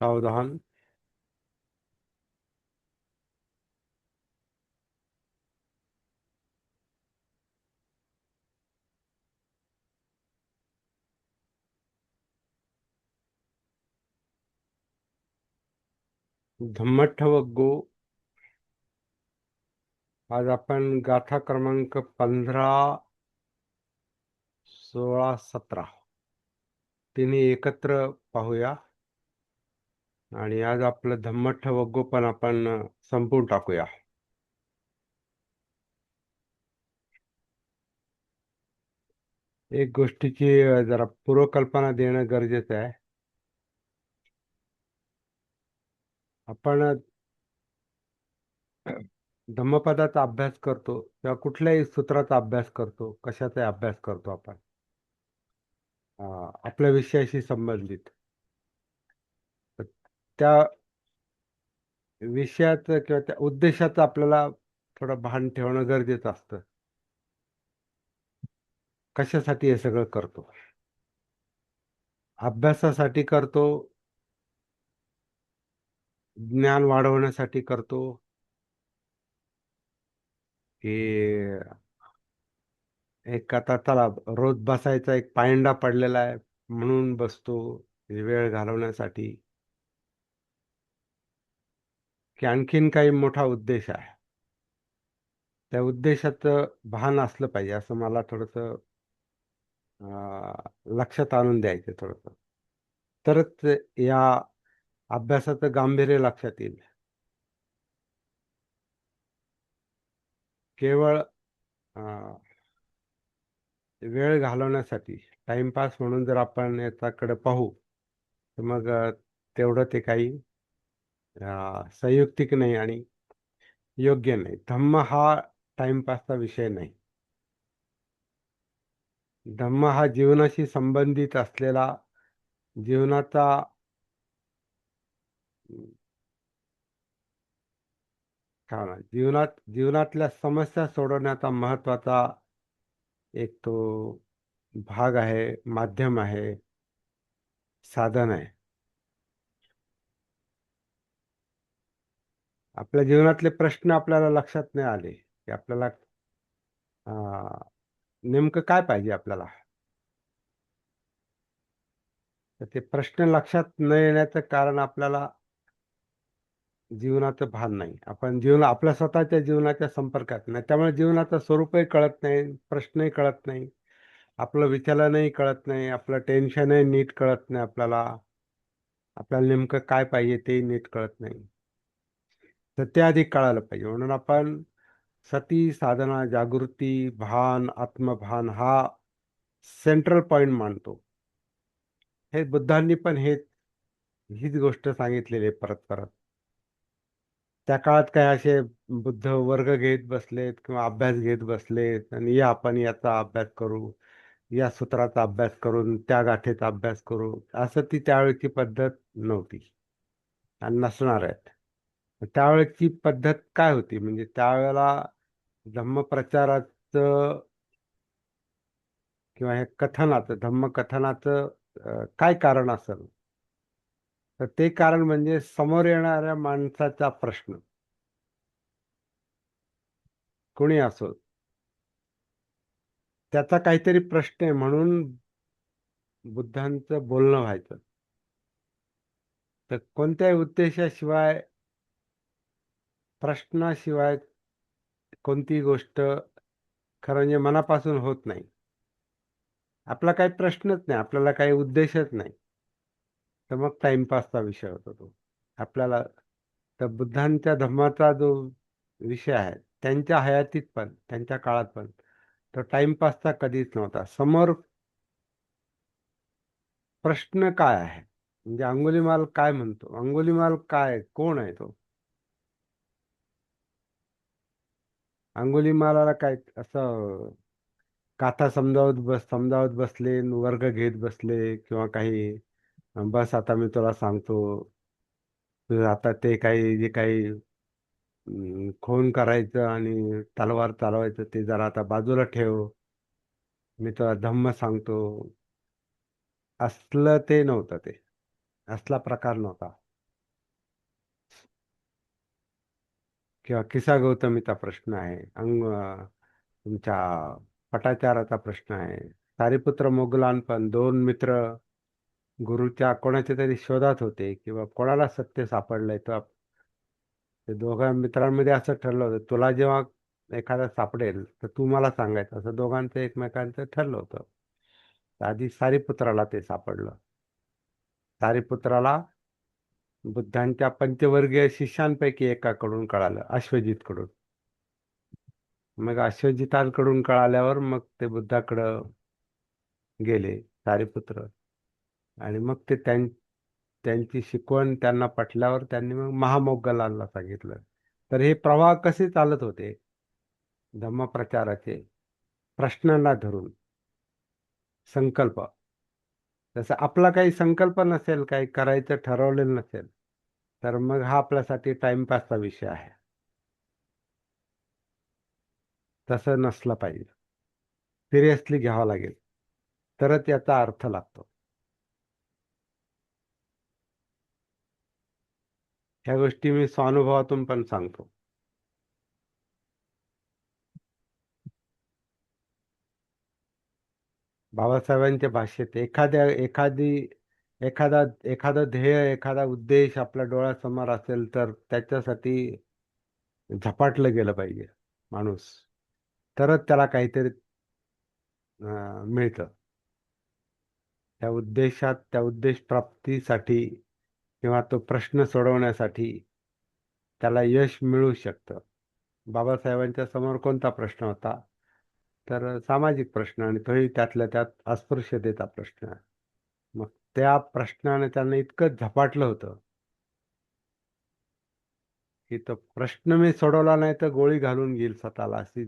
सावधान. धम्मट्ट वग्गो. आज आपण गाथा क्रमांक 15, 16, 17 तिन्ही एकत्र पाहूया. आणि आज आपलं धम्मट्ट वग्गो पण आपण संपवून टाकूया. एक गोष्टीची जरा पूर्वकल्पना देणं गरजेचं आहे. आपण धम्मपदाचा अभ्यास करतो किंवा कुठल्याही सूत्राचा अभ्यास करतो, कशाचा अभ्यास करतो आपण आपल्या विषयाशी संबंधित. तर त्या विषयाचं किंवा त्या उद्देशाचं आपल्याला थोडं भान ठेवणं गरजेचं असतं. कशासाठी हे सगळं करतो? अभ्यासासाठी करतो, ज्ञान वाढवण्यासाठी करतो, की एक आता चला रोज बसायचा एक पायंडा पडलेला आहे म्हणून बसतो, वेळ घालवण्यासाठी, की आणखीन काही मोठा उद्देश आहे? त्या उद्देशाचं भान असलं पाहिजे असं मला थोडंसं लक्षात आणून द्यायचं थोडंसं. तरच या अभ्यासाचं गांभीर्य लक्षात येईल. केवळ वेळ घालवण्यासाठी, टाइमपास म्हणून जर आपण याच्याकडे पाहू, तर मग तेवढं ते काही संयुक्तिक नाही आणि योग्य नाही. धम्म हा टाइमपासचा विषय नाही. धम्म हा जीवनाशी संबंधित असलेला, जीवनाचा काय म्हणा, जीवनातल्या समस्या सोडवण्याचा महत्वाचा एक तो भाग आहे, माध्यम आहे, साधन आहे. आपल्या जीवनातले प्रश्न आपल्याला लक्षात नाही आले की आपल्याला नेमकं काय पाहिजे आपल्याला, तर ते प्रश्न लक्षात न येण्याचं कारण आपल्याला जीवनाचं भान नाही. आपण आपल्या स्वतःच्या जीवनाच्या संपर्कात नाही, त्यामुळे जीवनाचं स्वरूपही कळत नाही, प्रश्नही कळत नाही, आपलं विचलनही कळत नाही, आपलं टेन्शनही नीट कळत नाही, आपल्याला नेमकं काय पाहिजे तेही नीट कळत नाही. तर ते आधी कळायला पाहिजे. म्हणून आपण सती, साधना, जागृती, भान, आत्मभान हा सेंट्रल पॉइंट मानतो. हे बुद्धांनी पण हीच गोष्ट सांगितलेली आहे परत परत. त्या काळात काय असे बुद्ध वर्ग घेत बसलेत किंवा अभ्यास घेत बसलेत आणि आपण याचा अभ्यास करू, या सूत्राचा अभ्यास करून त्या गाठेचा अभ्यास करू, असं ती त्यावेळची पद्धत नव्हती आणि नसणार आहेत. त्यावेळेची पद्धत काय होती, म्हणजे त्यावेळेला धम्मप्रचाराचं किंवा हे कथनाचं, धम्मकथनाचं काय कारण असेल, तर ते कारण म्हणजे समोर येणाऱ्या माणसाचा प्रश्न, कोणी असो, त्याचा काहीतरी प्रश्न आहे म्हणून बुद्धांचं बोलणं व्हायचं. तर कोणत्याही उद्देशाशिवाय, प्रश्नाशिवाय कोणती गोष्ट खरं म्हणजे मनापासून होत नाही. आपला काही प्रश्नच नाही, आपल्याला काही उद्देशच नाही, तर मग टाइमपासचा विषय होतो तो आपल्याला. तर बुद्धांच्या धम्माचा जो विषय आहे, त्यांच्या हयातीत पण, त्यांच्या काळात पण, तो टाइमपासचा कधीच नव्हता. समोर प्रश्न काय आहे, म्हणजे अंगुलीमाल काय म्हणतो, अंगुलीमाल काय, कोण आहे तो, अंगुलीमालाला काय असं गाथा समजावत बसले, वर्ग घेत बसले किंवा काही, बस आता मी तुला सांगतो, तुझं आता ते काही जे काही खून करायचं आणि तलवार चालवायचं ते जरा आता बाजूला ठेव, मी तुला धम्म सांगतो, असलं ते नव्हतं. ते असला प्रकार नव्हता. किंवा किसा गौतमीचा प्रश्न आहे, तुमच्या पटाचाराचा प्रश्न आहे. सारीपुत्र मोगलान पण दोन मित्र गुरुच्या कोणाच्या तरी शोधात होते किंवा कोणाला सत्य सापडलंय, तर ते दोघा मित्रांमध्ये असं ठरलं होतं, तुला जेव्हा एखादा सापडेल तर तू मला सांगायचं, असं दोघांचं एकमेकांचं ठरलं होतं. तर आधी सारीपुत्राला ते सापडलं. सारीपुत्राला बुद्धांच्या पंचवर्गीय शिष्यांपैकी एकाकडून कळालं, अश्वजितकडून. मग अश्वजितांकडून कळाल्यावर मग ते बुद्धाकडं गेले सारीपुत्र. आणि मग ते त्यांची शिकवण त्यांना पटल्यावर त्यांनी मग महामोगलांना सांगितलं. तर हे प्रवाह कसे चालत होते धम्मप्रचाराचे? प्रश्नांना धरून, संकल्प. जसं आपला काही संकल्प नसेल, काही करायचं ठरवलेलं नसेल, तर मग हा आपल्यासाठी टाइमपासचा विषय आहे. तसं नसलं पाहिजे. सिरियसली घ्यावा लागेल, तरच याचा अर्थ लागतो. ह्या गोष्टी मी स्वानुभवातून पण सांगतो. बाबासाहेबांच्या भाषेत एखादा एखादा ध्येय, एखादा उद्देश आपल्या डोळ्यासमोर असेल, तर त्याच्यासाठी झपाटलं गेलं पाहिजे माणूस, तरच त्याला काहीतरी मिळतं. त्या उद्देश प्राप्तीसाठी किंवा तो प्रश्न सोडवण्यासाठी त्याला यश मिळू शकतं. बाबासाहेबांच्या समोर कोणता प्रश्न होता? तर सामाजिक प्रश्न, आणि तोही त्यातल्या त्यात अस्पृश्यतेचा प्रश्न. मग त्या प्रश्नाने त्यांना इतकं झपाटलं होतं की तो प्रश्न मी सोडवला नाही तर गोळी घालून घेईल स्वतःला, अशी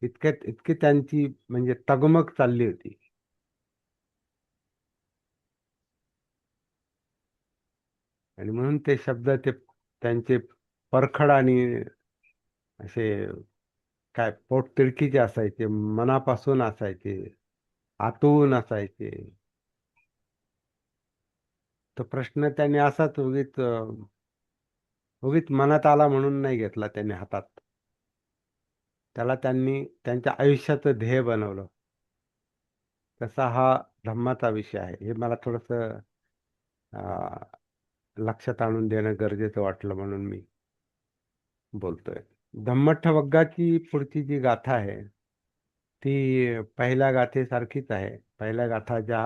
इतकी त्यांची म्हणजे तगमग चालली होती. आणि म्हणून ते शब्द त्यांचे परखड आणि असे काय पोटतिडकीचे असायचे, मनापासून असायचे, आतून असायचे. तो प्रश्न त्यांनी असाच उगीच मनात आला म्हणून नाही घेतला त्यांनी हातात. त्याला त्यांनी त्यांच्या आयुष्याचं ध्येय बनवलं. तसा हा धम्माचा विषय आहे, हे मला थोडस लक्षात आणून देणं गरजेचं वाटलं, म्हणून मी बोलतोय. धम्मठमग्गाची पुढची जी गाथा आहे ती पहिल्या गाथेसारखीच आहे. पहिल्या गाथा ज्या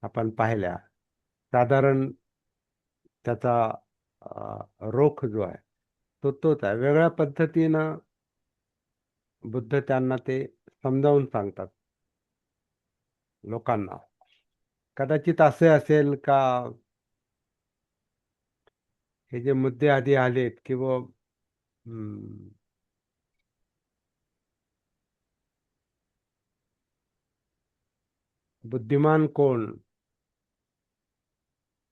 आपण पाहिल्या, साधारण त्याचा रोख जो आहे तोच आहे. वेगळ्या पद्धतीनं बुद्ध त्यांना ते समजावून सांगतात लोकांना. कदाचित असे असेल का, हे जे मुद्दे आधी आलेत की बुद्धिमान कोण,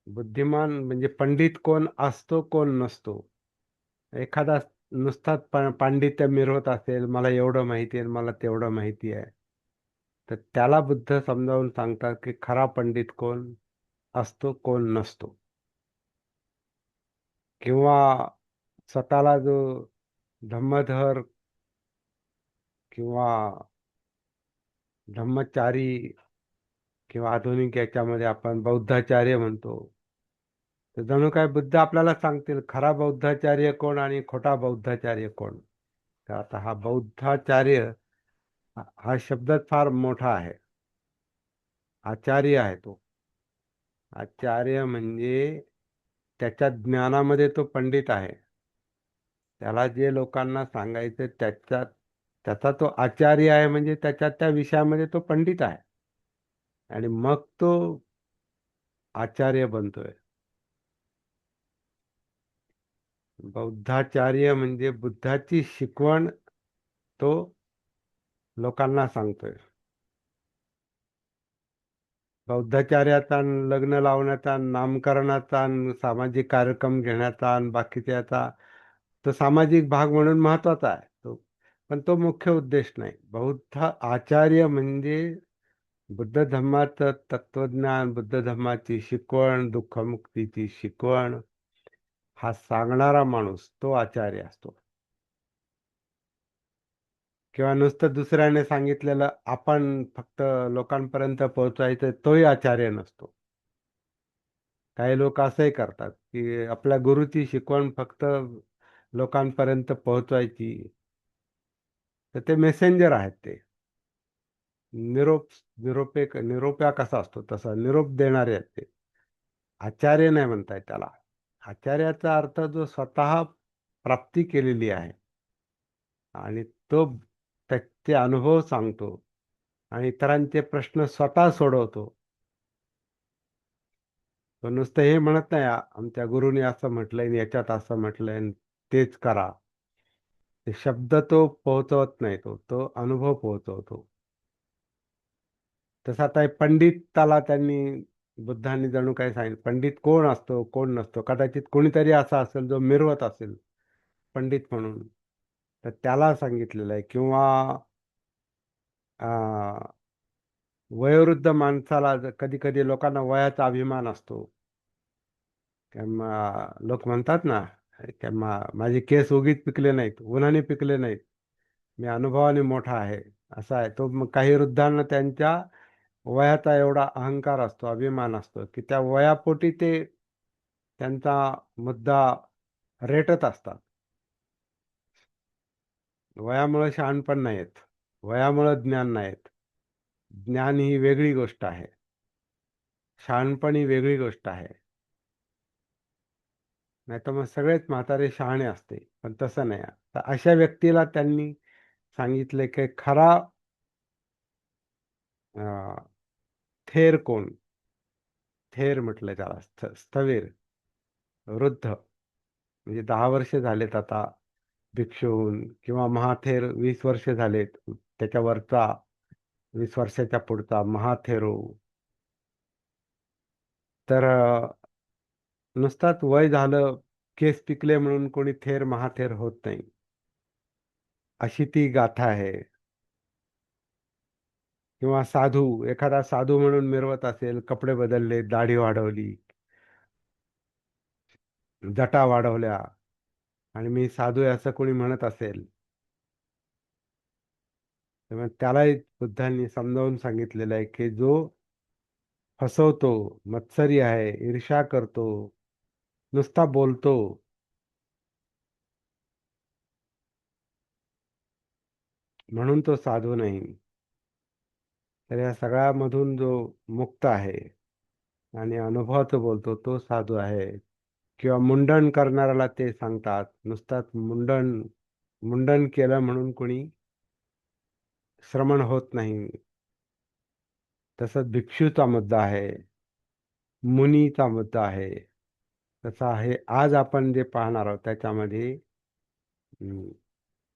बुद्धिमान म्हणजे पंडित कोण असतो, कोण नसतो. एखादा नुसताच पांडित्य मिरवत असेल, मला एवढं माहिती आहे, मला तेवढं माहिती आहे, तर त्याला बुद्ध समजावून सांगतात की खरा पंडित कोण असतो, कोण नसतो. किंवा स्वतःला जो धम्मधर किंवा धम्मचारी किंवा आधुनिक याच्यामध्ये आपण बौद्धाचार्य म्हणतो, तर जणू काय बुद्ध आपल्याला सांगतील खरा बौद्धाचार्य कोण आणि खोटा बौद्धाचार्य कोण. तर आता हा बौद्धाचार्य हा शब्दच फार मोठा आहे. आचार्य आहे तो. आचार्य म्हणजे त्याच्या ज्ञानामध्ये तो पंडित आहे. त्याला जे लोकांना सांगायचं त्याचा तो आचार्य आहे, म्हणजे त्या विषयामध्ये तो पंडित आहे. आणि मग तो आचार्य बनतोय. बौद्धाचार्य म्हणजे बुद्धाची शिकवण तो लोकांना सांगतोय. बौद्धाचार्याचा लग्न लावण्याचा, नामकरणाचा, सामाजिक कार्यक्रम घेण्याचा आणि बाकीच्याचा तो सामाजिक भाग म्हणून महत्वाचा आहे तो, पण तो मुख्य उद्देश नाही. बौद्ध आचार्य म्हणजे बुद्ध धर्माचं तत्वज्ञान, बुद्ध धर्माची शिकवण, दुःखमुक्तीची शिकवण हा सांगणारा माणूस तो आचार्य असतो. किंवा नुसतं दुसऱ्याने सांगितलेलं आपण फक्त लोकांपर्यंत पोहोचायचं तोही आचार्य नसतो. काही लोक असंही करतात की आपल्या गुरुची शिकवण फक्त लोकांपर्यंत पोहोचवायची, तर ते मेसेंजर आहेत ते. निरोप निरोप्या कसा असतो तसा निरोप देणारे आहेत ते. आचार्य नाही म्हणताय त्याला. आचार्याचा अर्थ जो स्वतः प्राप्ती केलेली आहे आणि तो त्याचे अनुभव सांगतो आणि इतरांचे प्रश्न स्वतः सोडवतो. तो नुसतं हे म्हणत नाही, आमच्या गुरुने असं म्हटलंय आणि याच्यात असं म्हटलंय आणि तेच करा." ते शब्द तो पोहोचवत नाही, तो अनुभव पोहोचवतो. तसा आता पंडिताला त्यांनी बुद्धांनी जणू काय सांगितलं, पंडित कोण असतो कोण नसतो, कदाचित कोणीतरी असा असेल जो मिरवत असेल पंडित म्हणून, तर त्याला सांगितलेलं आहे. किंवा अं, वयोवृद्ध माणसाला कधी कधी लोकांना वयाचा अभिमान असतो. लोक म्हणतात ना की माझे केस उगीच पिकले नाहीत, उन्हाने पिकले नाहीत, मी अनुभवाने मोठा आहे. असा आहे तो. मग काही वृद्धांना त्यांच्या वयाचा एवढा अहंकार असतो, अभिमान असतो, की त्या वयापोटी ते त्यांचा मुद्दा रेटत असतात. वयामुळे शहाणपण नाही येत, वयामुळे ज्ञान नाही येत. ज्ञान ही वेगळी गोष्ट आहे, शहाणपण ही वेगळी गोष्ट आहे. नाही तर मग सगळेच म्हातारे शहाणे असते, पण तसं नाही. तर अशा व्यक्तीला त्यांनी सांगितले की खरा अं, थेर कोण. थेर म्हटलं त्याला, स्थवीर, वृद्ध, म्हणजे 10 वर्ष झालेत आता भिक्षू होऊन, किंवा महाथेर 20 वर्ष झालेत, त्याच्यावरचा 20 वर्षाच्या पुढचा महाथेरो. तर नुसताच वय झालं, केस पिकले म्हणून कोणी थेर महाथेर होत नाही, अशी ती गाथा आहे. किंवा साधू, एखादा साधू म्हणून मिरवत असेल, कपडे बदलले, दाढी वाढवली, जटा वाढवल्या, आणि मी साधू आहे असं कोणी म्हणत असेल, तेव्हा त्यालाही बुद्धांनी समजावून सांगितलेलं आहे की जो फसवतो, मत्सरी आहे, ईर्ष्या करतो, नुसता बोलतो, म्हणून तो साधू नाही. तर या सगळ्यामधून जो मुक्त आहे आणि अनुभवाचं बोलतो तो साधू आहे. किंवा मुंडन करणाऱ्याला ते सांगतात, नुसताच मुंडन मुंडन केलं म्हणून कोणी श्रमण होत नाही. तसंच भिक्षूचा मुद्दा आहे, मुनीचा मुद्दा आहे. तसा आहे आज आपण जे पाहणार आहोत त्याच्यामध्ये हम्म,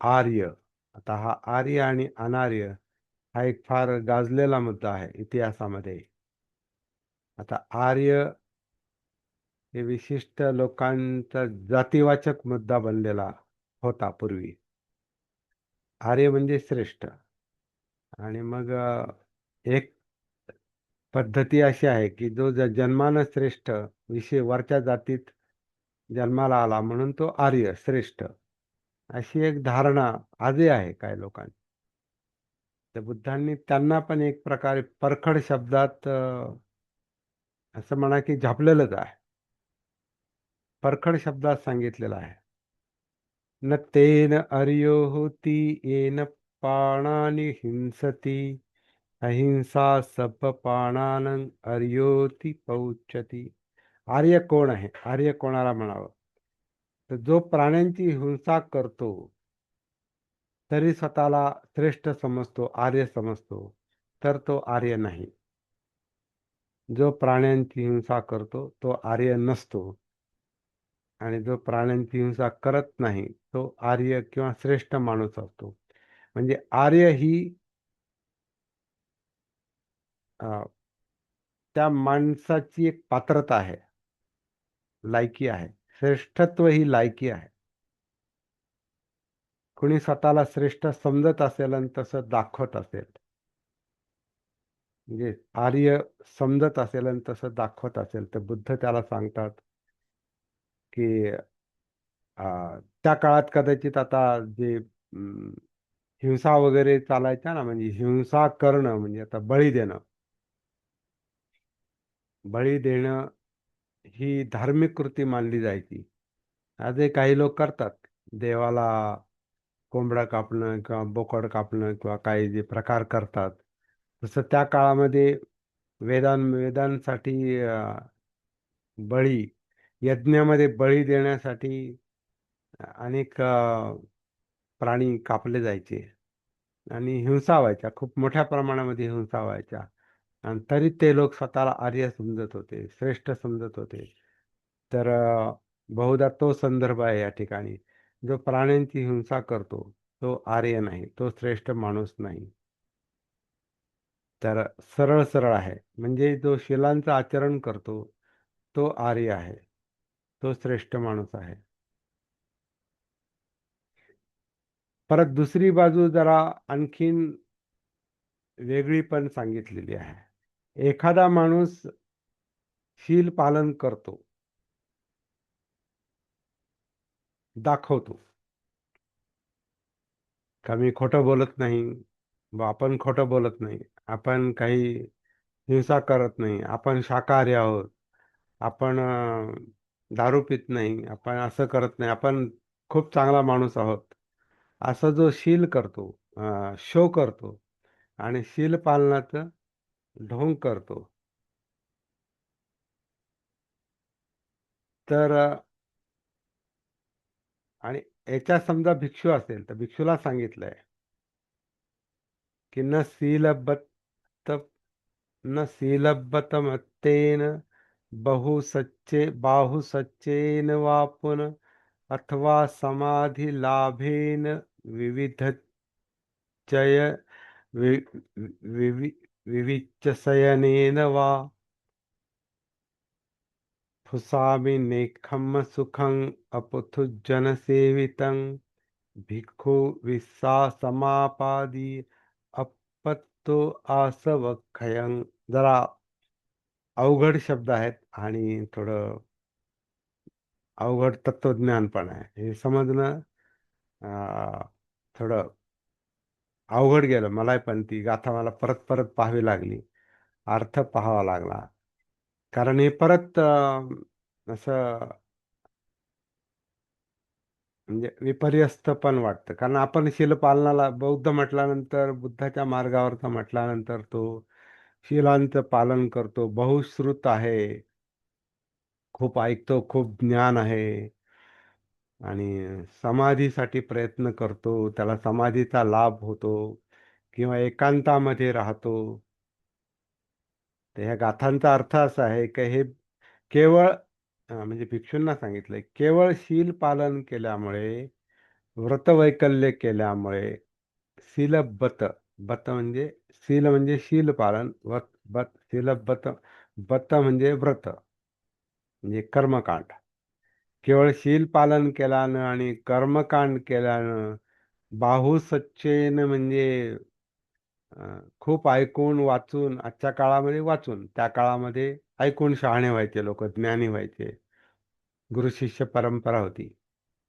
आर्य. आता हा आर्य आणि अनार्य हा एक फार गाजलेला मुद्दा आहे इतिहासामध्ये. आता आर्य हे विशिष्ट लोकांचा जातीवाचक मुद्दा बनलेला होता पूर्वी. आर्य म्हणजे श्रेष्ठ. आणि मग एक पद्धती अशी आहे की जो जन्मानं श्रेष्ठ, विषय वरच्या जातीत जन्माला आला म्हणून तो आर्य श्रेष्ठ, अशी एक धारणा आजही आहे काय लोकांची. तर बुद्धांनी त्यांना पण एक प्रकारे परखड शब्दात असं म्हणा की झापलेलंच आहे, परखड शब्दात सांगितलेलं आहे. न तेन अर्यो होती येन पाणानि हिंसती, अहिंसा सप पाणानं अर्योती पौच्यती. आर्य कोण आहे, आर्य कोणाला म्हणावं, तर जो प्राण्यांची हिंसा करतो तरी स्वतःला श्रेष्ठ समजतो, आर्य समजतो, तर तो आर्य नाही. जो प्राण्यांची हिंसा करतो तो आर्य नसतो, आणि जो प्राण्यांची हिंसा करत नाही तो आर्य किंवा श्रेष्ठ माणूस असतो. म्हणजे आर्य ही अ, त्या माणसाची एक पात्रता आहे, लायकी आहे. श्रेष्ठत्व ही लायकी आहे. कोणी स्वतःला श्रेष्ठ समजत असेल आणि तसं दाखवत असेल, म्हणजे आर्य समजत असेल आणि तसं दाखवत असेल, तर बुद्ध त्याला सांगतात की त्या काळात कदाचित आता जे हिंसा वगैरे चालायच्या ना, म्हणजे हिंसा करणं म्हणजे आता बळी देणं. बळी देणं ही धार्मिक कृती मानली जायची. आजही काही लोक करतात. देवाला कोंबडा कापणं किंवा बोकड कापणं किंवा काही जे प्रकार करतात, तसं त्या काळामध्ये वेदांसाठी बळी, यज्ञामध्ये बळी देण्यासाठी अनेक प्राणी कापले जायचे आणि हिंसा व्हायच्या, खूप मोठ्या प्रमाणामध्ये हिंसा व्हायच्या. आणि तरी ते लोक स्वतःला आर्य समजत होते, श्रेष्ठ समजत होते. तर बहुधा तो संदर्भ आहे या ठिकाणी. जो प्राण्यांची हिंसा करतो तो आर्य नाही, तो श्रेष्ठ माणूस नाही. तर सरळ सरळ आहे, म्हणजे जो शिलांचं आचरण करतो तो आर्य आहे, तो श्रेष्ठ माणूस आहे. परत दुसरी बाजू जरा आणखीन वेगळी पण सांगितलेली आहे. एखादा माणूस शील पालन करतो, दाखवतो का मी खोटं बोलत नाही, आपण खोटं बोलत नाही, आपण काही हिंसा करत नाही, आपण शाकाहारी आहोत, आपण दारू पित नाही, आपण असं करत नाही, आपण खूप चांगला माणूस आहोत, असं जो शील करतो, शो करतो आणि शील पालनाचं ढोंग करतो, तर आणि याच्या समजा भिक्षू असेल तर भिक्षूला सांगितलंय की न शीलबत मत्तेन बाहु सच्चेन वापुन अथवा समाधि लाभेन विविधचय वि, विवि, विविच्यसयनेन वा फुसामि नेखम सुखं अपथुजनसेवितं भिक्खु विस्सा समापादी अपत्तो आसवखयं. जरा अवघड शब्द आहेत आणि थोडं अवघड तत्वज्ञान पण आहे. हे समजणं अं, थोडं अवघड गेलं मला, पण ती गाथा मला परत परत पाहावी लागली, अर्थ पाहावा लागला. कारण हे परत असं म्हणजे विपर्यस्त पण वाटतं. कारण आपण शीलपालनाला बौद्ध म्हटल्यानंतर, बुद्धाच्या मार्गावरचा म्हटल्यानंतर तो शीलांचं पालन करतो, बहुश्रुत आहे, खूप ऐकतो, खूप ज्ञान आहे आणि समाधीसाठी प्रयत्न करतो, त्याला समाधीचा लाभ होतो किंवा एकांतामध्ये राहतो. तर ह्या गाथांचा अर्थ असा आहे की हे केवळ म्हणजे भिक्षूंना सांगितलंय, केवळ शील पालन केल्यामुळे, व्रतवैकल्य केल्यामुळे, शीलबत, बत म्हणजे शील म्हणजे शील पालन, बत शीलबत, बत म्हणजे व्रत म्हणजे कर्मकांड. केवळ शील पालन केल्यानं आणि कर्मकांड केल्यानं, बाहुसच्चेन म्हणजे खूप ऐकून वाचून, आजच्या काळामध्ये वाचून, त्या काळामध्ये ऐकून शहाणे व्हायचे लोक, ज्ञानी व्हायचे. गुरु शिष्य परंपरा होती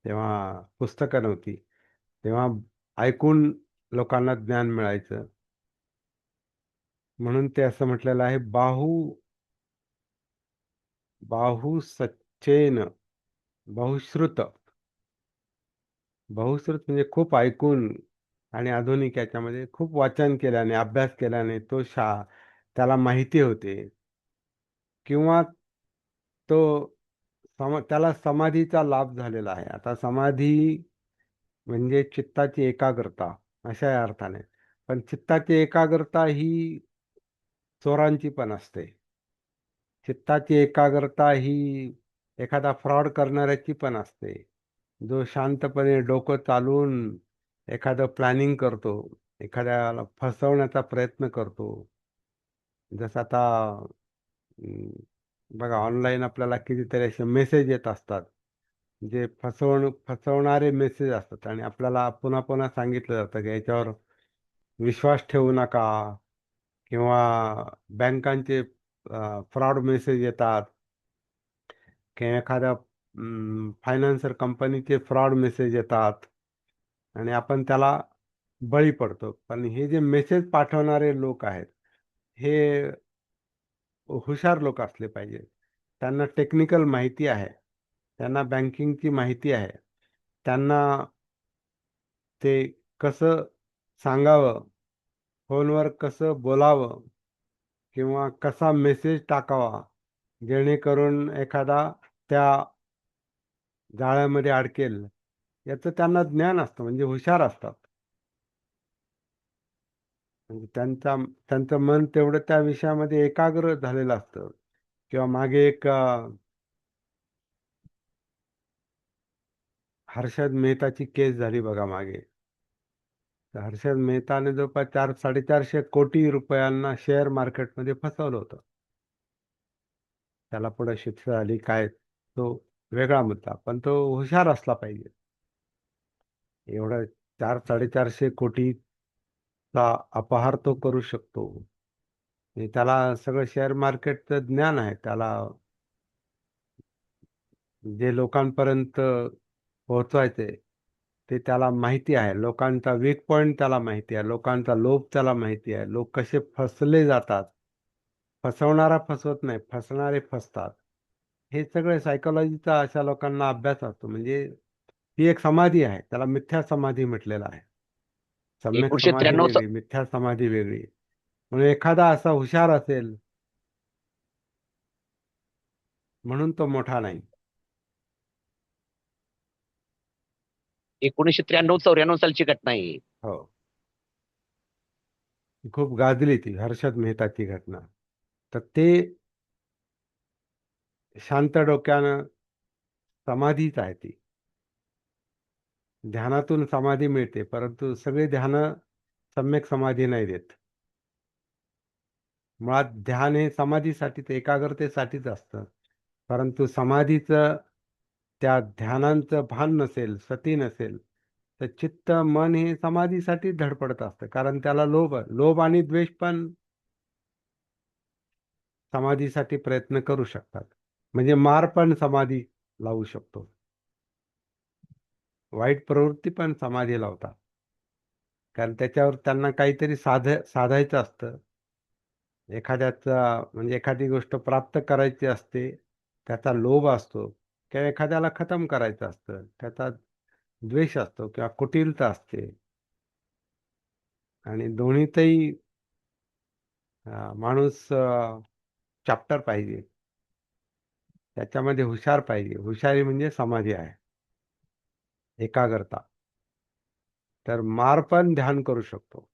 तेव्हा, पुस्तकं नव्हती तेव्हा, ऐकून लोकांना ज्ञान मिळायचं. म्हणून ते असं म्हटलेलं आहे, बाहु सच्चेन, बहुश्रुत. बहुश्रुत म्हणजे खूप ऐकून, आणि आधुनिक याच्यामध्ये खूप वाचन केल्याने, अभ्यास केल्याने तो त्याला माहिती होते, किंवा तो त्याला समाधीचा लाभ झालेला आहे. आता समाधी म्हणजे चित्ताची एकाग्रता अशा या अर्थाने. पण चित्ताची एकाग्रता ही चोरांची पण असते. चित्ताची एकाग्रता ही एखादा फ्रॉड करणाऱ्याची पण असते. जो शांतपणे डोकं चालवून एखादं प्लॅनिंग करतो, एखाद्याला फसवण्याचा प्रयत्न करतो. जसं आता बघा, ऑनलाईन आपल्याला कितीतरी असे मेसेज येत असतात, जे फसवणारे मेसेज असतात आणि आपल्याला पुन्हा पुन्हा सांगितलं जातं की याच्यावर विश्वास ठेवू नका, किंवा बँकांचे फ्रॉड मेसेज येतात, किंवा एखाद्या फायनान्सर कंपनीचे फ्रॉड मेसेज येतात आणि आपण त्याला बळी पडतो. पण हे जे मेसेज पाठवणारे लोक आहेत, हे हुशार लोक असले पाहिजे. त्यांना टेक्निकल माहिती आहे, त्यांना बँकिंगची माहिती आहे, त्यांना ते कसं सांगावं, फोनवर कसं बोलावं किंवा कसा मेसेज टाकावा, जेणेकरून एखादा त्या जाळ्यामध्ये अडकेल, याचं त्यांना ज्ञान असतं, म्हणजे हुशार असतात. म्हणजे त्यांचं मन तेवढं त्या विषयामध्ये एकाग्र झालेलं असतं. किंवा मागे एक हर्षद मेहताची केस झाली बघा मागे. तर हर्षद मेहताने जवळपास 400-450 कोटी रुपयांना शेअर मार्केटमध्ये फसवलं होतं. त्याला पुढे शिक्षा झाली काय, तो वेगळा मुद्दा, पण तो हुशार असला पाहिजे. एवढा 400-450 कोटीचा अपहार तो करू शकतो. म्हणजे त्याला सगळं शेअर मार्केटचं ज्ञान आहे. त्याला जे लोकांपर्यंत पोहोचवायचे ते त्याला माहिती आहे. लोकांचा वीक पॉइंट त्याला माहिती आहे. लोकांचा लोभ त्याला माहिती आहे. लोक कसे फसले जातात. फसवणारा फसवत नाही, फसणारे फसतात. हे सगळे सायकोलॉजीचा अशा लोकांना अभ्यास असतो. म्हणजे ती एक समाधी आहे, त्याला मिथ्या समाधी म्हटलेलं आहे. सम्यक एकोणीशे समाधी त्र्याण्णव वेगळी, मिथ्या समाधी वेगळी. म्हणून एखादा असा हुशार असेल म्हणून तो मोठा नाही. 1993-94 सालची घटना आहे. हो, खूप गाजली ती हर्षद मेहताची घटना. तर ते शांत डोक्यानं, समाधीच आहे ती. ध्यानातून समाधी मिळते, परंतु सगळे ध्यान सम्यक समाधी नाही देत. मुळात ध्यान हे समाधीसाठी, एकाग्रतेसाठीच असतं. परंतु समाधीचं, त्या ध्यानांचं भान नसेल, सती नसेल, तर चित्त मन हे समाधीसाठी धडपडत असतं. कारण त्याला लोभ आणि द्वेष पण समाधीसाठी प्रयत्न करू शकतात. म्हणजे मार पण समाधी लावू शकतो. वाईट प्रवृत्ती पण समाधी लावतात. कारण त्याच्यावर त्यांना काहीतरी साधायचं असतं. एखाद्याचा म्हणजे एखादी गोष्ट प्राप्त करायची असते, त्याचा लोभ असतो, किंवा एखाद्याला खतम करायचं असतं, त्याचा द्वेष असतो किंवा कुटिलता असते. आणि दोन्हीतही माणूस चॅप्टर पाहिजे, त्याच्यामध्ये हुशार पाहिजे. हुशारी म्हणजे समाधी आहे, एकाग्रता. तर मार पण ध्यान करू शकतो.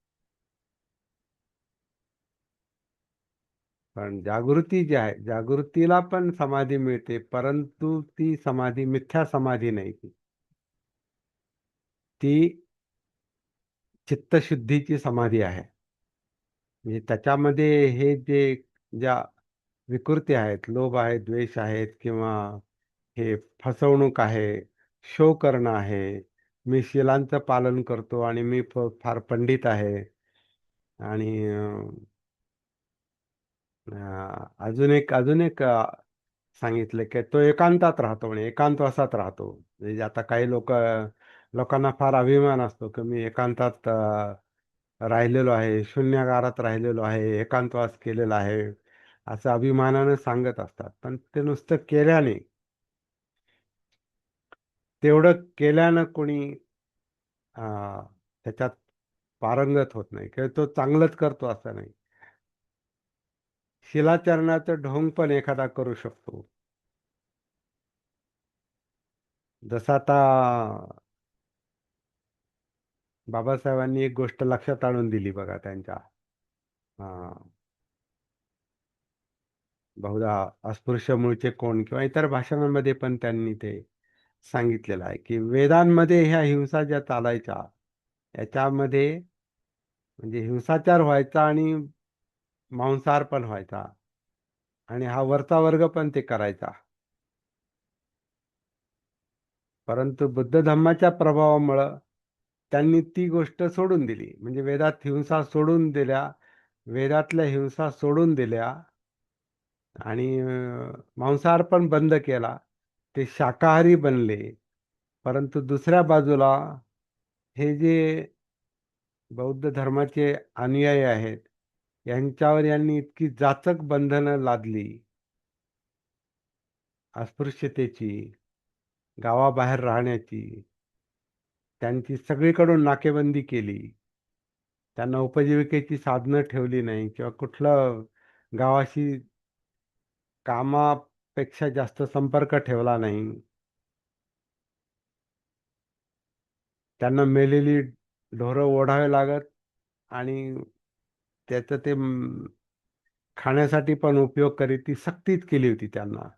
पण जागृती जी आहे, जागृतीला पण समाधी मिळते, परंतु ती समाधी मिथ्या समाधी नाही. ती चित्तशुद्धीची समाधी आहे. म्हणजे त्याच्यामध्ये हे जे ज्या विकृती आहेत, लोभ आहे, द्वेष आहेत, किंवा हे फसवणूक आहे, शो करणं आहे, मी शिलांचं पालन करतो आणि मी फार पंडित आहे, आणि अजून एक सांगितलं की तो एकांतात राहतो, म्हणजे एकांतवासात राहतो. म्हणजे आता काही लोकांना फार अभिमान असतो की मी एकांतात राहिलेलो आहे, शून्यागारात राहिलेलो आहे, एकांतवास केलेला आहे, असं अभिमानानं सांगत असतात. पण ते नुसतं केल्याने, तेवढं केल्यानं कोणी त्याच्यात पारंगत होत नाही, किंवा तो चांगलंच करतो असं नाही. शिलाचरणाचं ढोंग पण एखादा करू शकतो. जसं आता बाबासाहेबांनी एक गोष्ट लक्षात आणून दिली बघा त्यांच्या बहुधा अस्पृश्य मूळचे कोण किंवा इतर भाषणांमध्ये पण त्यांनी ते सांगितलेलं आहे की वेदांमध्ये ह्या हिंसा ज्या चालायच्या, याच्यामध्ये म्हणजे हिंसाचार व्हायचा आणि मांसाहार पण व्हायचा, आणि हा वरचा वर्ग पण ते करायचा. परंतु बुद्ध धम्माच्या प्रभावामुळं त्यांनी ती गोष्ट सोडून दिली. म्हणजे वेदात हिंसा सोडून दिल्या, वेदातल्या हिंसा सोडून दिल्या, आणि मांसाहार पण बंद केला. ते शाकाहारी बनले. परंतु दुसऱ्या बाजूला हे जे बौद्ध धर्माचे अनुयायी आहेत, यांच्यावर यांनी इतकी जाचक बंधनं लादली, अस्पृश्यतेची, गावाबाहेर राहण्याची, त्यांची सगळीकडून नाकेबंदी केली. त्यांना उपजीविकेची साधनं ठेवली नाही किंवा कुठलं गावाशी कामापेक्षा जास्त संपर्क ठेवला नाही. त्यांना मेलेली ढोरं ओढावे लागत आणि त्याचं ते खाण्यासाठी पण उपयोग करीत, ती सक्तीच केली होती त्यांना.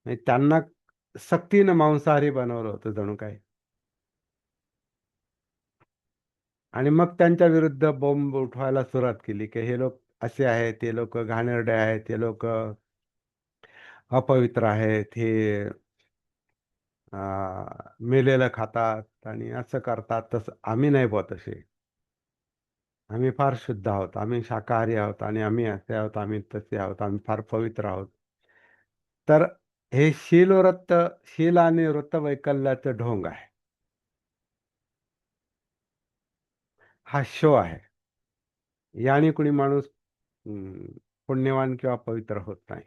म्हणजे त्यांना सक्तीनं मांसाहारी बनवलं होतं जणू काय. आणि मग त्यांच्या विरुद्ध बॉम्ब उठवायला सुरुवात केली की हे लोक असे आहेत, ते लोक घाणेरडे आहेत, ते लोक अपवित्र आहेत, हे मेलेलं खातात आणि असं करतात. तसं आम्ही नाही बुवा तसे. आम्ही फार शुद्ध आहोत, आम्ही शाकाहारी आहोत आणि आम्ही असे आहोत, आम्ही तसे आहोत, आम्ही फार पवित्र आहोत. तर हे शील आणि वृत्तवैकल्याचं ढोंग आहे. हा शो आहे. याने कुणी माणूस अं, पुण्यवान किंवा पवित्र होत नाही,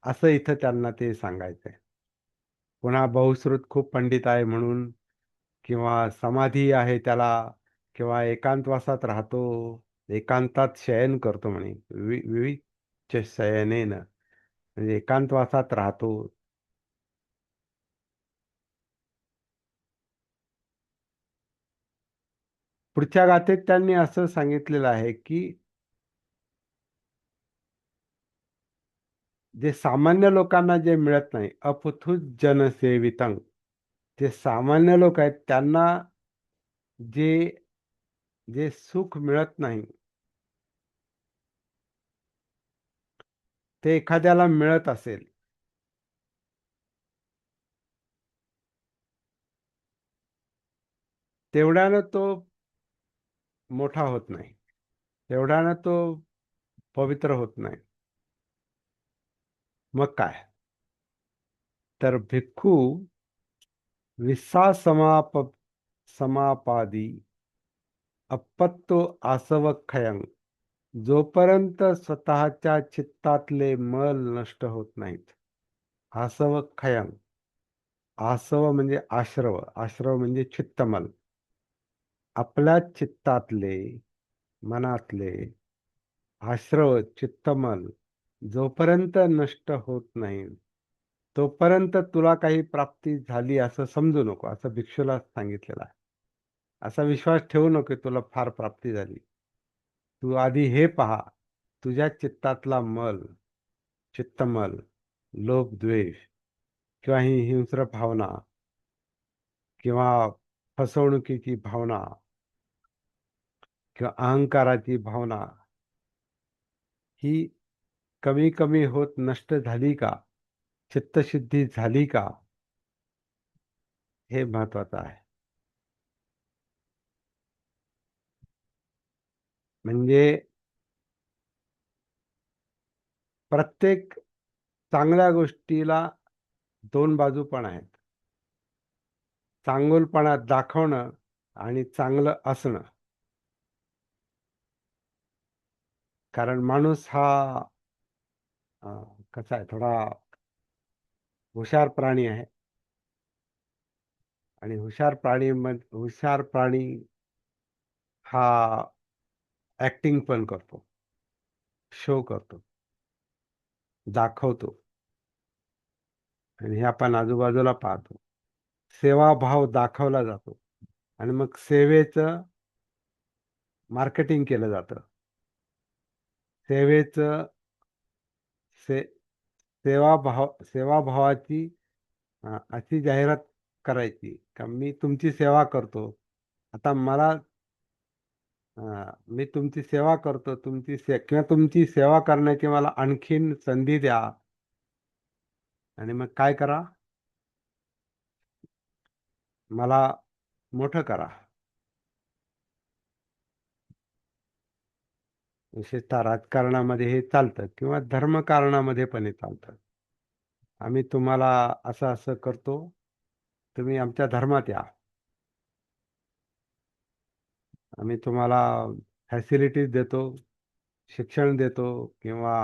असं इथं त्यांना ते सांगायचंय. पुन्हा बहुश्रुत खूप पंडित आहे म्हणून, किंवा समाधी आहे त्याला, किंवा एकांतवासात राहतो, एकांतात शयन करतो म्हणे, विविच्य शयनेन, म्हणजे एकांतवासात राहतो. पुढच्या गाथेत त्यांनी असं सांगितलेलं आहे की जे सामान्य लोकांना जे मिळत नाही, अपथुत जनसेवितं, जे सामान्य लोक आहेत त्यांना जे जे सुख मिळत नाही, ते एखाद्याला मिळत असेल, तेवढ्यानं तो मोठा होत नाही, तेवढ्यानं तो पवित्र होत नाही. मग काय? तर भिक्खू विसा समापादी अपत्तो आसवखयं, जोपर्यंत स्वतःच्या चित्तातले मल नष्ट होत नाहीत. आसवखयं, आसव म्हणजे आश्रव, आश्रव म्हणजे चित्तमल. आपल्या चित्तातले, मनातले आश्रव, चित्तमल जोपर्यंत नष्ट होत नाही, तोपर्यंत तुला काही प्राप्ती झाली असं समजू नको, असं भिक्षूला सांगितलेलं आहे. असा विश्वास ठेवू नको तुला फार प्राप्ती झाली. तू आधी हे पहा, तुझ्या चित्तातला मल, चित्तमल, लोभ, द्वेष किंवा ही हिंस्र भावना किंवा फसवणुकीची भावना किंवा अहंकाराची भावना, ही कमी कमी होत नष्ट झाली का, चित्तशुद्धी झाली का, हे महत्वाचं आहे. म्हणजे प्रत्येक चांगल्या गोष्टीला दोन बाजू पण आहेत. चांगुलपणा दाखवणं आणि चांगलं असणं. कारण माणूस हा कसा आहे, थोडा हुशार प्राणी आहे. आणि हुशार प्राणी हा ऍक्टिंग पण करतो, शो करतो, दाखवतो. आणि हे आपण आजूबाजूला पाहतो. सेवाभाव दाखवला जातो आणि मग सेवेचं मार्केटिंग केलं जातं. सेवेचं से सेवाभावाची अशी जाहिरात करायची का मी तुमची सेवा करतो. आता मला मी तुमची सेवा करतो, किंवा तुमची सेवा करण्याची मला आणखीन संधी द्या. आणि मग काय करा, मला मोठं करा. विशेषतः राजकारणामध्ये हे चालतं किंवा धर्मकारणामध्ये पण हे चालतं. आम्ही तुम्हाला असं असं करतो, तुम्ही आमच्या धर्मात या. आम्ही तुम्हाला फॅसिलिटीज देतो, शिक्षण देतो किंवा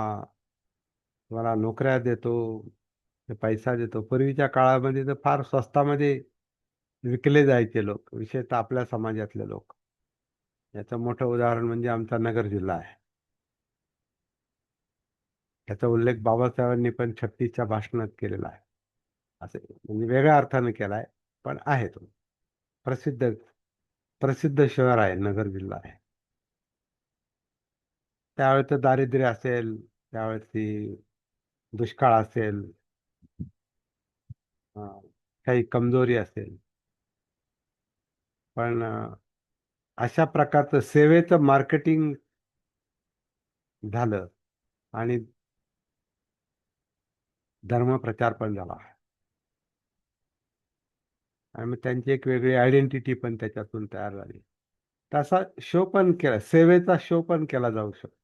तुम्हाला नोकऱ्या देतो, पैसा देतो. पूर्वीच्या काळामध्ये तर फार स्वस्तामध्ये विकले जायचे लोक, विशेषतः आपल्या समाजातले लोक. याचं मोठं उदाहरण म्हणजे आमचा नगर जिल्हा आहे. त्याचा उल्लेख बाबासाहेबांनी पण 36च्या भाषणात केलेला आहे. असे म्हणजे वेगळ्या अर्थाने केलाय, पण आहे तो प्रसिद्ध प्रसिद्ध शहर आहे, नगर जिल्हा आहे. त्यावेळेस दारिद्र्य असेल, त्यावेळेस दुष्काळ असेल, अं, काही कमजोरी असेल, पण अशा प्रकारचं सेवेचं मार्केटिंग झालं आणि धर्मप्रचार पण झाला आणि मग त्यांची एक वेगळी आयडेंटिटी पण त्याच्यातून तयार झाली. तसा शो पण केला, सेवेचा शो पण केला जाऊ शकतो,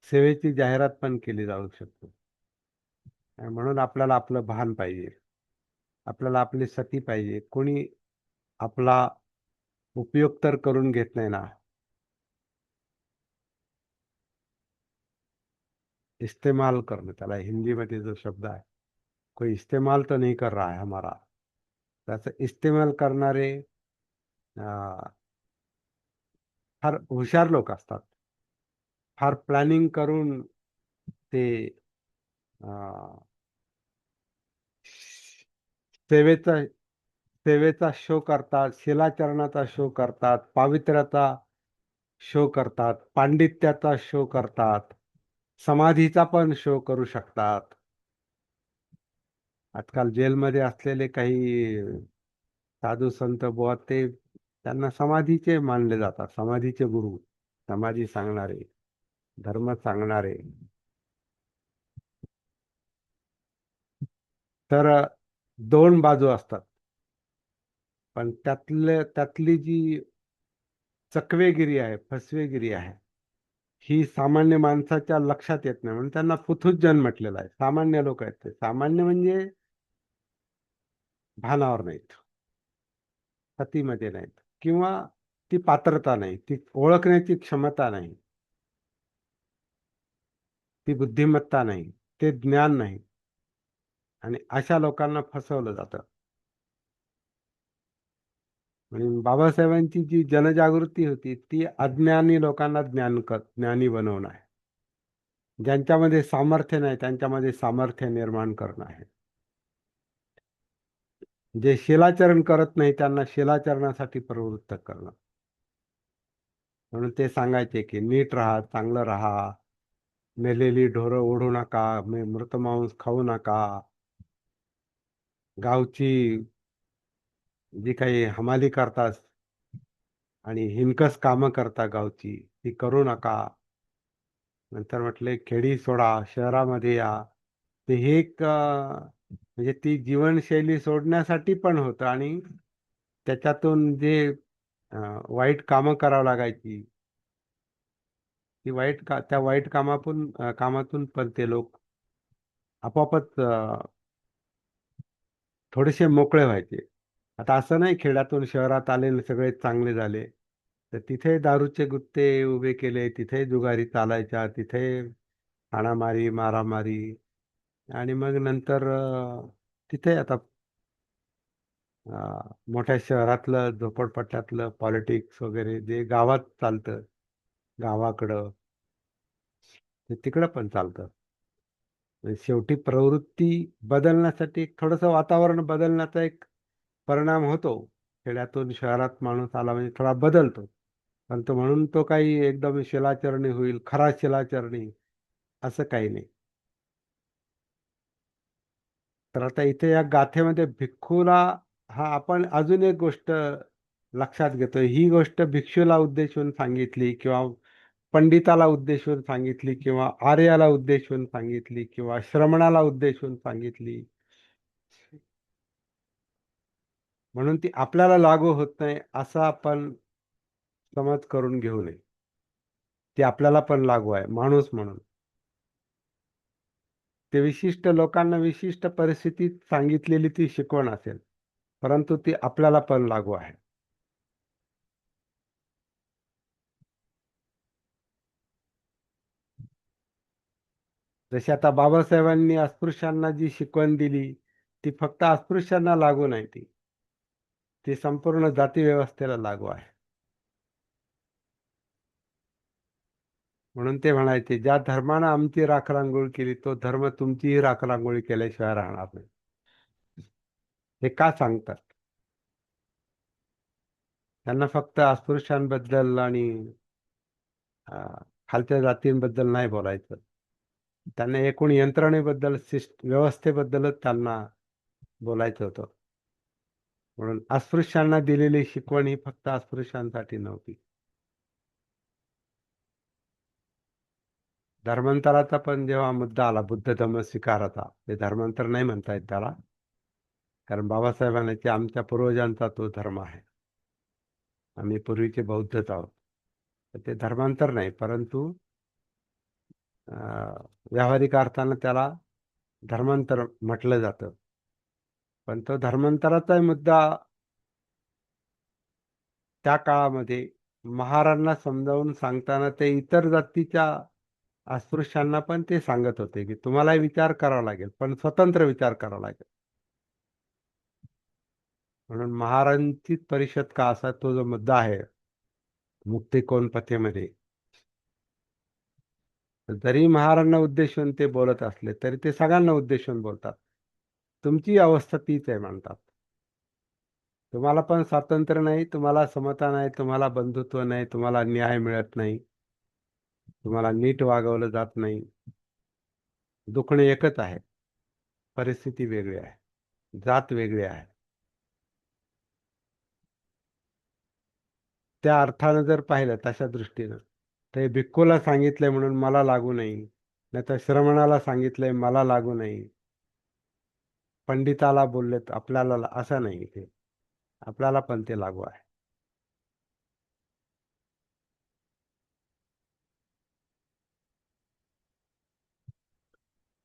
सेवेची जाहिरात पण केली जाऊ शकतो. आणि म्हणून आपल्याला आपलं भान पाहिजे, आपल्याला आपली सती पाहिजे. कोणी आपला उपयोग तर करून घेत नाही ना. इस्तेमाल करणं त्याला हिंदीमध्ये जो शब्द आहे, कोई इस्तेमाल तो नहीं कर रहा है हमारा. त्याचं इस्तेमाल करणारे अं, फार हुशार लोक असतात. फार प्लॅनिंग करून ते अं, सेवेचा सेवेचा शो करतात, शिलाचरणाचा शो करतात, पावित्र्याचा शो करतात, पांडित्याचा शो करतात, समाधीचा पण शो करू शकतात. आजकाल जेलमध्ये असलेले काही साधू संत बुवा ते त्यांना समाधीचे मानले जातात, समाधीचे गुरु, समाधी सांगणारे, धर्म सांगणारे. तर दोन बाजू असतात, पण त्यातली जी चकवेगिरी आहे, फसवेगिरी आहे, ही सामान्य माणसाच्या लक्षात येत नाही, म्हणून त्यांना पुथुज्जन म्हटलेलं आहे. सामान्य लोक आहेत ते. सामान्य म्हणजे भानावर नाहीत, सतीमध्ये नाहीत, किंवा ती पात्रता नाही, ती ओळखण्याची क्षमता नाही, ती बुद्धिमत्ता नाही, ते ज्ञान नाही. आणि अशा लोकांना फसवलं जातं. आणि बाबासाहेबांची जी जनजागृती होती ती अज्ञानी लोकांना ज्ञानी बनवणं आहे. ज्यांच्यामध्ये सामर्थ्य नाही त्यांच्यामध्ये सामर्थ्य निर्माण करणं आहे. जे शिलाचरण करत नाही त्यांना शिलाचरणासाठी प्रवृत्त करणं. म्हणून ते सांगायचे की नीट राहा, चांगलं राहा, मेलेली ढोरं ओढू नका, मृत मांस खाऊ नका, गावची जी काही हमाली करतात आणि हिनकस कामं करता गावची ती करू नका. नंतर म्हटले खेडी सोडा, शहरामध्ये या. ते हे एक म्हणजे ती जीवनशैली सोडण्यासाठी पण होतं आणि त्याच्यातून जे वाईट कामं करावं लागायची, ती त्या वाईट कामातून पण ते लोक आपोआपच थोडेसे मोकळे व्हायचे. आता असं नाही खेड्यातून शहरात आले आणि सगळे चांगले झाले. तर तिथे दारूचे गुत्ते उभे केले, तिथे जुगारी चालायच्या, तिथे हाणामारी, मारामारी. आणि मग नंतर तिथे आता मोठ्या शहरातलं झोपडपट्ट्यातलं पॉलिटिक्स वगैरे जे गावात चालतं, गावाकडं ते तिकडं पण चालतं. म्हणजे शेवटी प्रवृत्ती बदलण्यासाठी थोडंसं वातावरण बदलण्याचा एक परिणाम होतो. खेड्यातून शहरात माणूस आला म्हणजे थोडा बदलतो, पण तो म्हणून तो काही एकदम शिलाचरणी होईल, खरा शिलाचरणी असं काही नाही. तर आता इथे या गाथेमध्ये भिक्खूला हा आपण अजून एक गोष्ट लक्षात घेतोय. ही गोष्ट भिक्षूला उद्देशून सांगितली किंवा पंडिताला उद्देशून सांगितली किंवा आर्याला उद्देशून सांगितली किंवा श्रमणाला उद्देशून सांगितली, म्हणून ती आपल्याला लागू होत नाही असा आपण समज करून घेऊ नये. ती आपल्याला पण लागू आहे माणूस म्हणून. ते विशिष्ट लोकांना विशिष्ट परिस्थितीत सांगितलेली ती शिकवण असेल, परंतु ती आपल्याला पण लागू आहे. जशी आता बाबासाहेबांनी अस्पृश्यांना जी शिकवण दिली ती फक्त अस्पृश्यांना लागू नाही, ती संपूर्ण जाती व्यवस्थेला लागू आहे. म्हणून ते म्हणायचे, ज्या धर्मानं आमची राखरांगोळी केली तो धर्म तुमचीही राखरांगोळी केल्याशिवाय राहणार नाही. हे का सांगतात? त्यांना फक्त अस्पृश्यांबद्दल आणि खालच्या जातींबद्दल नाही बोलायचं. त्यांना एकूण यंत्रणेबद्दल, व्यवस्थेबद्दलच त्यांना बोलायचं होतं. म्हणून अस्पृश्यांना दिलेली शिकवण ही फक्त अस्पृश्यांसाठी नव्हती. धर्मांतराचा पण जेव्हा मुद्दा आला, बुद्ध धम्म स्वीकाराचा, ते धर्मांतर नाही म्हणता येत त्याला, कारण बाबासाहेबांचे आमच्या पूर्वजांचा तो धर्म आहे, आम्ही पूर्वीचे बौद्धच आहोत. तर ते धर्मांतर नाही, परंतु व्यावहारिक अर्थानं त्याला धर्मांतर म्हटलं जातं. पण तो धर्मांतराचा मुद्दा त्या काळामध्ये महारांना समजावून सांगताना ते इतर जातीच्या अस्पृश्यांना पण ते सांगत होते की तुम्हाला विचार करावा लागेल, पण स्वतंत्र विचार करावा लागेल. म्हणून महारांची परिषद का असा तो जो मुद्दा आहे मुक्तिकोन पथेमध्ये, जरी महारांना उद्देशून ते बोलत असले तरी ते सगळ्यांना उद्देशून बोलतात. तुमची अवस्था तीच आहे म्हणतात. तुम्हाला पण स्वातंत्र्य नाही, तुम्हाला समता नाही, तुम्हाला बंधुत्व नाही, तुम्हाला न्याय मिळत नाही, तुम्हाला नीट वागवलं जात नाही. दुखणे एकच आहे, परिस्थिती वेगळी आहे, जात वेगळी आहे. त्या अर्थानं जर पाहिलं तशा दृष्टीनं, ते भिक्खूला सांगितलंय म्हणून मला लागू नाही, नाही तर श्रमणाला सांगितलंय मला लागू नाही, पंडिताला बोललेत आपल्याला असं नाही, ते आपल्याला पण ते लागू आहे.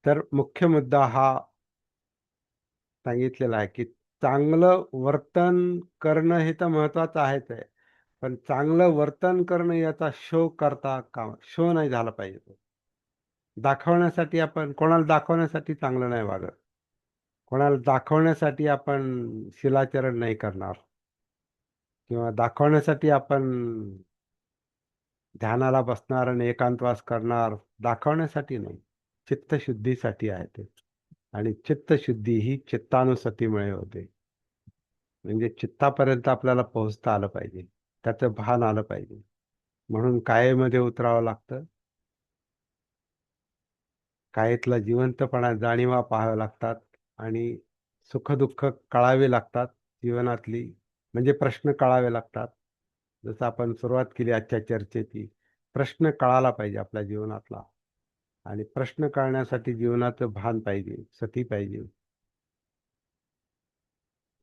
तर मुख्य मुद्दा हा सांगितलेला आहे की चांगलं वर्तन करणं हे तर महत्वाचं आहेच आहे, पण चांगलं वर्तन करणं याचा शो करता कामा, शो नाही झाला पाहिजे. दाखवण्यासाठी आपण, कोणाला दाखवण्यासाठी चांगलं नाही वागत, कोणाला दाखवण्यासाठी आपण शिलाचरण नाही करणार, किंवा दाखवण्यासाठी आपण ध्यानाला बसणार आणि एकांतवास करणार, दाखवण्यासाठी नाही, चित्तशुद्धीसाठी आहे ते. आणि चित्तशुद्धी ही चित्तानुसतीमुळे होते. म्हणजे चित्तापर्यंत आपल्याला पोहोचता आलं पाहिजे, त्याचं भान आलं पाहिजे. म्हणून कायेमध्ये उतरावं लागतं, कायेतला जिवंतपणा जाणीवा पाहाव्या लागतात, आणि सुखदुःख कळावे लागतात जीवनातली, म्हणजे प्रश्न कळावे लागतात. जसं आपण सुरुवात केली आजच्या चर्चेची, प्रश्न कळाला पाहिजे आपल्या जीवनातला, आणि प्रश्न कळण्यासाठी जीवनाचं भान पाहिजे, सती पाहिजे,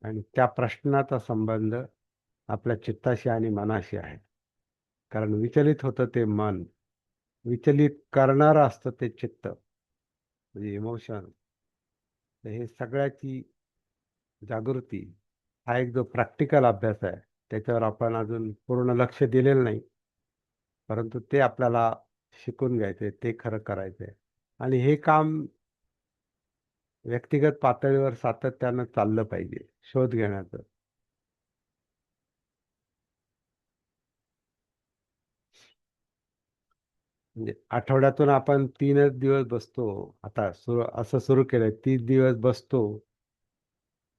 आणि त्या प्रश्नाचा संबंध आपल्या चित्ताशी आणि मनाशी आहे. कारण विचलित होतं ते मन, विचलित करणारं असतं ते चित्त, म्हणजे इमोशन. हे सगळ्याची जागृती हा एक जो प्रॅक्टिकल अभ्यास आहे, त्याच्यावर आपण अजून पूर्ण लक्ष दिलेलं नाही, परंतु ते आपल्याला शिकून घ्यायचंय, ते खरं करायचंय. आणि हे काम व्यक्तिगत पातळीवर सातत्यानं चाललं पाहिजे, शोध घेण्याचं. म्हणजे आठवड्यातून आपण 3च दिवस बसतो, आता असं सुरू केलंय, 30 दिवस बसतो,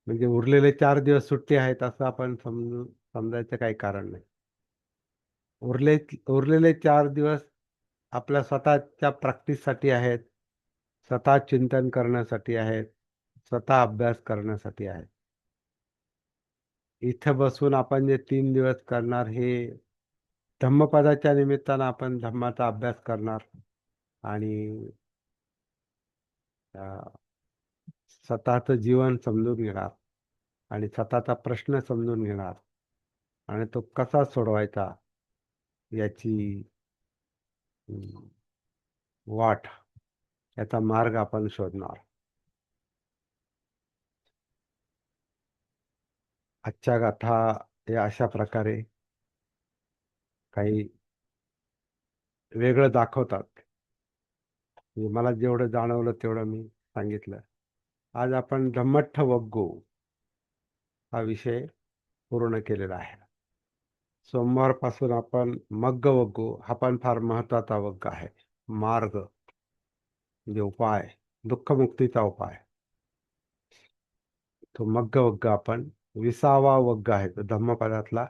म्हणजे उरलेले 4 दिवस सुट्टी आहेत असं आपण समजायचं काही कारण नाही. उरलेले 4 दिवस आपल्या स्वतःच्या प्रॅक्टिससाठी आहेत, स्वतः चिंतन करण्यासाठी आहेत, स्वतः अभ्यास करण्यासाठी आहेत. इथं बसून आपण जे 3 दिवस करणार, हे धम्मपदाच्या निमित्तानं आपण धम्माचा अभ्यास करणार, आणि स्वतःचं जीवन समजून घेणार, आणि स्वतःचा प्रश्न समजून घेणार, आणि तो कसा सोडवायचा याची वाट, याचा मार्ग आपण शोधणार. आजच्या गाथा या अशा प्रकारे काही वेगळं दाखवतात. म्हणजे मला जेवढं जाणवलं तेवढं मी सांगितलं. आज आपण धम्मठ्ठ वग्गो हा विषय पूर्ण केलेला आहे. सोमवारपासून आपण मग्ग वग्गो हा पण फार महत्वाचा वग्ग आहे. मार्ग म्हणजे उपाय, दुःखमुक्तीचा उपाय, तो मग्ग वग्ग आपण 20वा वग्ग आहे तो धम्मपदातला.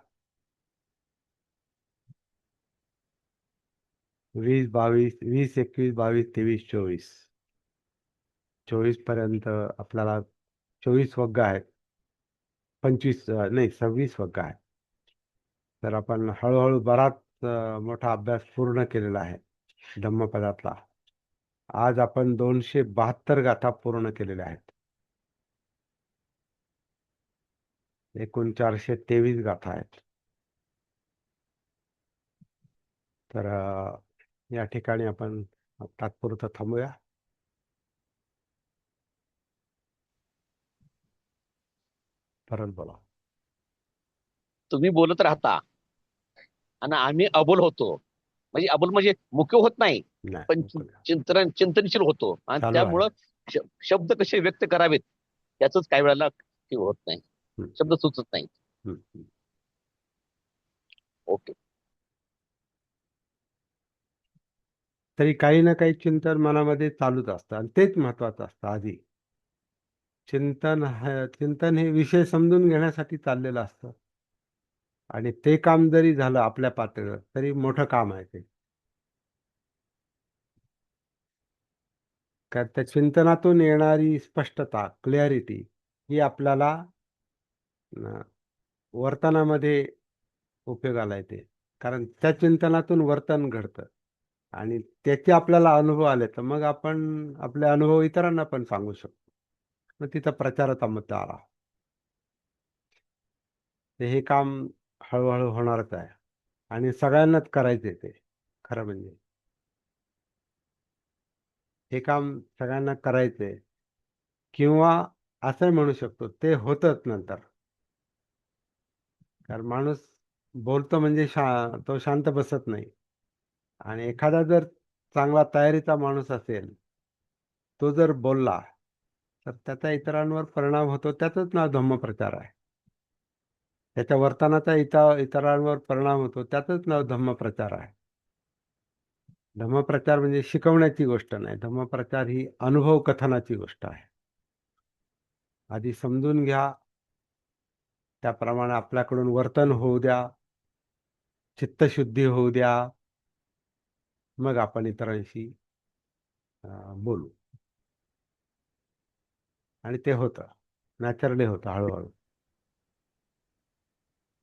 20, 22, 20, 21, 22, 23, 24, 24 पर्यंत आपल्याला 24 वग्ग आहेत. 25 नाही 26 वग्ग आहे. तर आपण हळूहळू बराच मोठा अभ्यास पूर्ण केलेला आहे धम्मपदातला. आज आपण 272 गाथा पूर्ण केलेल्या आहेत. एकूण 423 गाथा आहेत. तर या ठिकाणी आपण तात्पुरतं थांबूया. परत बोला. तुम्ही बोलत राहता आणि आम्ही अबोल होतो. म्हणजे अबोल म्हणजे मुख्य होत नाही, नाही, पण चिंतनशील होतो. आणि चालू आहे. त्यामुळं शब्द कसे व्यक्त करावेत याच काही वेळेला हे होत नाही, हम्म, शब्द सुचत नाही. हम्म, हम्म. ओके. तरी काही ना काही चिंतन मनामध्ये चालूच असतं आणि तेच महत्वाचं असतं. आधी चिंतन हे विषय समजून घेण्यासाठी चाललेलं असतं. आणि ते काम जरी झालं आपल्या पातळीवर तरी मोठं काम आहे ते. कारण त्या चिंतनातून येणारी स्पष्टता, क्लॅरिटी ही आपल्याला अं, वर्तनामध्ये उपयोगाला येते. कारण त्या चिंतनातून वर्तन घडतं आणि त्याचे आपल्याला अनुभव आले तर मग आपण आपले अनुभव इतरांना पण सांगू शकतो. मग तिथं प्रचाराचा मुद्दा आला. तर हे काम हळूहळू होणारच आहे आणि सगळ्यांनाच करायचे ते. खरं म्हणजे हे काम सगळ्यांना करायचंय किंवा असं म्हणू शकतो ते होतच नंतर. कारण माणूस बोलतो म्हणजे तो शांत बसत नाही. आणि एखादा जर चांगला तयारीचा माणूस असेल, तो जर बोलला तर त्याचा इतरांवर परिणाम होतो. त्याचंच नाव धम्मप्रचार आहे. त्याच्या वर्तनाचा इतरांवर परिणाम होतो. त्याचंच नाव धम्मप्रचार आहे. धम्मप्रचार म्हणजे शिकवण्याची गोष्ट नाही. धम्मप्रचार ही अनुभव कथनाची गोष्ट आहे. आधी समजून घ्या, त्याप्रमाणे आपल्याकडून वर्तन होऊ द्या, चित्तशुद्धी होऊ द्या, मग आपण इतरांशी बोलू. आणि ते होतं, नॅचरली होतं हळूहळू.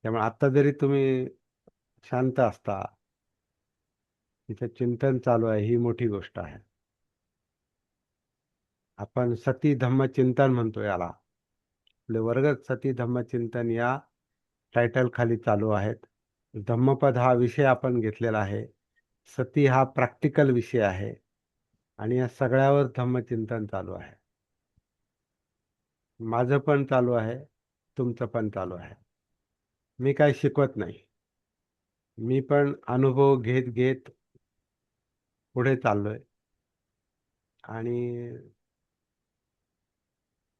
त्यामुळे आता जरी तुम्ही शांत असता, तिचं चिंतन चालू आहे, ही मोठी गोष्ट आहे. आपण सती धम्म चिंतन म्हणतो याला. आपले वर्ग सती धम्म चिंतन या टायटल खाली चालू आहेत. धम्मपद हा विषय आपण घेतलेला आहे. सती हा प्रॅक्टिकल विषय आहे आणि या सगळ्यावर धम्मचिंतन चालू आहे. माझं पण चालू आहे, तुमचं पण चालू आहे. मी काय शिकवत नाही, मी पण अनुभव घेत घेत पुढे चाललोय आणि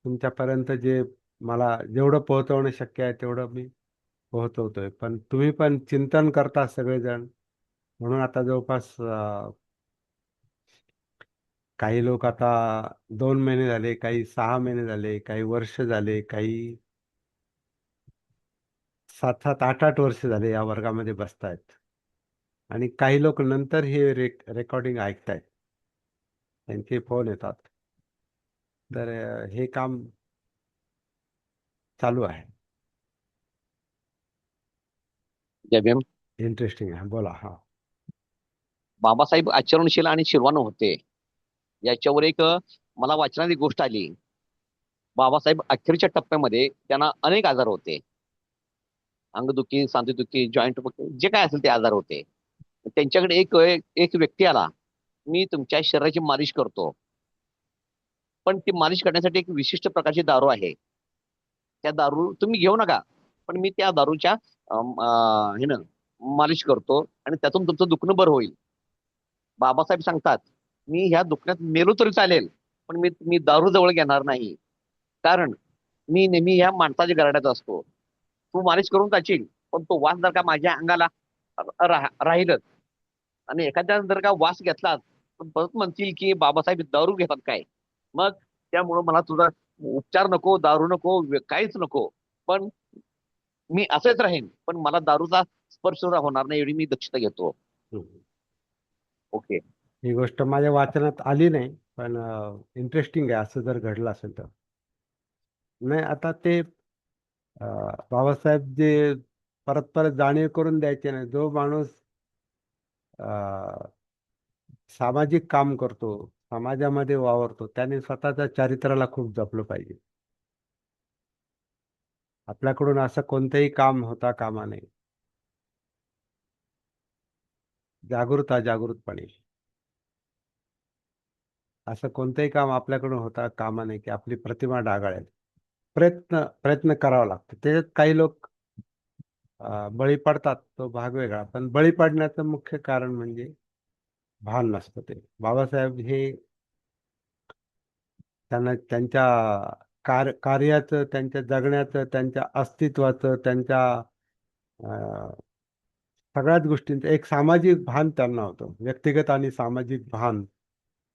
तुमच्यापर्यंत जे मला जेवढं पोहोचवणं शक्य आहे तेवढं मी पोहोचवतोय. पण तुम्ही पण चिंतन करता सगळेजण, म्हणून आता जवळपास काही लोक आता 2 महिने झाले, काही 6 महिने झाले, काही वर्ष झाले, काही 7-7, 8-8 वर्ष झाले या वर्गामध्ये बसतायत. आणि काही लोक नंतर हे रेकॉर्डिंग ऐकतायत, त्यांचे फोन येतात. तर हे काम चालू आहे. जय भीम. इंटरेस्टिंग आहे. बोला. हा. बाबासाहेब आचरणशील आणि शिरवान होते याच्यावर एक मला वाचनात एक गोष्ट आली. बाबासाहेब अखेरच्या टप्प्यामध्ये त्यांना अनेक आजार होते. अंगदुखी, सांधेदुखी, जॉईंट दुखी, जे काय असेल ते आजार होते. त्यांच्याकडे एक एक व्यक्ती आला, मी तुमच्या शरीराची मालिश करतो, पण ती मालिश करण्यासाठी एक विशिष्ट प्रकारची दारू आहे, त्या दारू तुम्ही घेऊ नका, पण मी त्या दारूच्या हे ना मालिश करतो आणि त्यातून तुमचं दुखणं बरं होईल. बाबासाहेब सांगतात मी ह्या दुखण्यात मेलो तरी चालेल, पण मी मी दारू जवळ घेणार नाही. कारण मी नेहमी ह्या माणसाच्या घराण्यात असतो. तू मालिश करून जाशील, पण तो वास जर का माझ्या अंगाला राहीलच, आणि एखाद्याने जर का वास घेतला, तर परत म्हणतील की बाबासाहेब दारू घेतात काय. मग त्यामुळं मला तुझा उपचार नको, दारू नको, काहीच नको. पण मी असेच राहीन, पण मला दारूचा स्पर्श होणार नाही एवढी मी दक्षता घेतो. हम्म. ओके. ही गोष्ट माझ्या वाचनात आली नाही, पण इंटरेस्टिंग आहे असं जर घडलं असेल तर. नाही आता ते बाबासाहेब जे परत परत जाणीव करून द्यायचे नाही, जो माणूस अ, सामाजिक काम करतो, समाजामध्ये वावरतो, त्याने स्वतःच्या चारित्र्याला खूप जपलं पाहिजे. आपल्याकडून असं कोणतंही काम होता कामा नये. जागृतपणे असं कोणतंही काम आपल्याकडून होता कामा नये की आपली प्रतिमा डागाळेल. प्रयत्न प्रयत्न करावा लागतो. त्याच्यात काही लोक बळी पडतात, तो भाग वेगळा. पण बळी पडण्याचं मुख्य कारण म्हणजे भान नसतं ते. बाबासाहेब हे त्यांना त्यांच्या कार्याचं, त्यांच्या जगण्याचं, त्यांच्या अस्तित्वाचं, त्यांच्या अ, सगळ्याच गोष्टींचं एक सामाजिक भान त्यांना होतं, व्यक्तिगत आणि सामाजिक भान.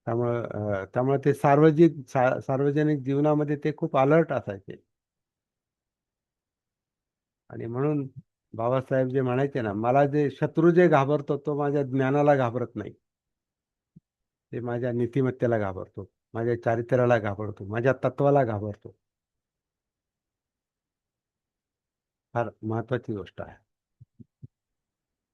त्यामुळे ते सार्वजनिक जीवनामध्ये ते खूप अलर्ट असायचे. आणि म्हणून बाबासाहेब जे म्हणायचे ना, मला जे शत्रू जे घाबरतो तो माझ्या ज्ञानाला घाबरत नाही, ते माझ्या नीतिमत्तेला घाबरतो, माझ्या चारित्र्याला घाबरतो, माझ्या तत्वाला घाबरतो. फार महत्वाची गोष्ट आहे.